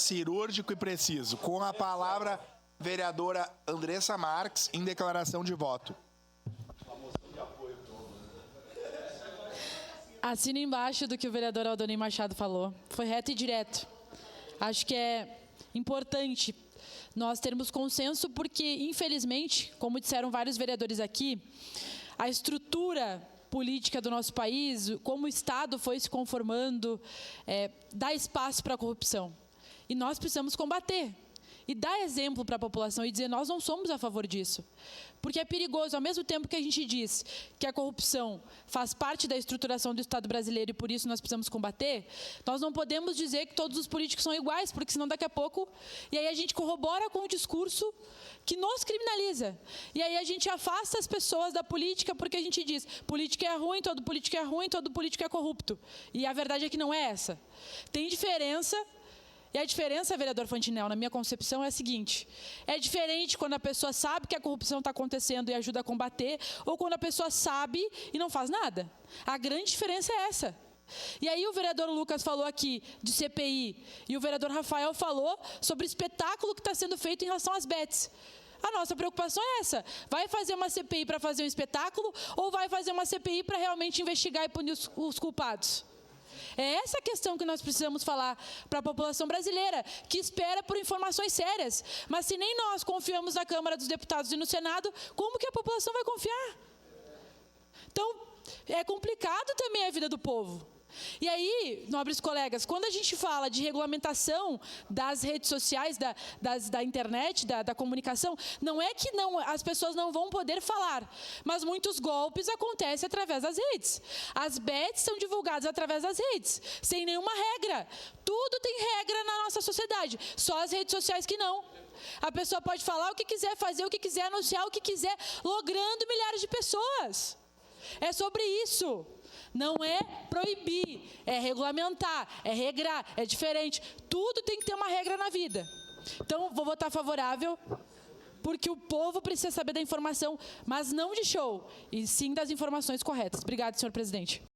cirúrgico e preciso. Com a palavra, vereadora Andressa Marques, em declaração de voto. Assino embaixo do que o vereador Aldoni Machado falou. Foi reto e direto. Acho que é importante nós termos consenso porque, infelizmente, como disseram vários vereadores aqui, a estrutura política do nosso país, como o Estado foi se conformando, dá espaço para a corrupção. E nós precisamos combater. E dar exemplo para a população e dizer, nós não somos a favor disso. Porque é perigoso, ao mesmo tempo que a gente diz que a corrupção faz parte da estruturação do Estado brasileiro e por isso nós precisamos combater, nós não podemos dizer que todos os políticos são iguais, porque senão daqui a pouco... E aí a gente corrobora com o discurso que nos criminaliza. E aí a gente afasta as pessoas da política porque a gente diz, política é ruim, todo político é ruim, todo político é corrupto. E a verdade é que não é essa. Tem diferença... E a diferença, vereador Fantinel, na minha concepção é a seguinte, é diferente quando a pessoa sabe que a corrupção está acontecendo e ajuda a combater, ou quando a pessoa sabe e não faz nada. A grande diferença é essa. E aí o vereador Lucas falou aqui de CPI, e o vereador Rafael falou sobre o espetáculo que está sendo feito em relação às bets. A nossa preocupação é essa, vai fazer uma CPI para fazer um espetáculo, ou vai fazer uma CPI para realmente investigar e punir os culpados? É essa a questão que nós precisamos falar para a população brasileira, que espera por informações sérias. Mas se nem nós confiamos na Câmara dos Deputados e no Senado, como que a população vai confiar? Então, é complicado também a vida do povo. E aí, nobres colegas, quando a gente fala de regulamentação das redes sociais, da internet, da comunicação, não é que as pessoas não vão poder falar, mas muitos golpes acontecem através das redes. As bets são divulgadas através das redes, sem nenhuma regra. Tudo tem regra na nossa sociedade, só as redes sociais que não. A pessoa pode falar o que quiser, fazer o que quiser, anunciar o que quiser, logrando milhares de pessoas. É sobre isso. Não é proibir, é regulamentar, é regrar, é diferente. Tudo tem que ter uma regra na vida. Então, vou votar favorável, porque o povo precisa saber da informação, mas não de show, e sim das informações corretas. Obrigada, senhor presidente.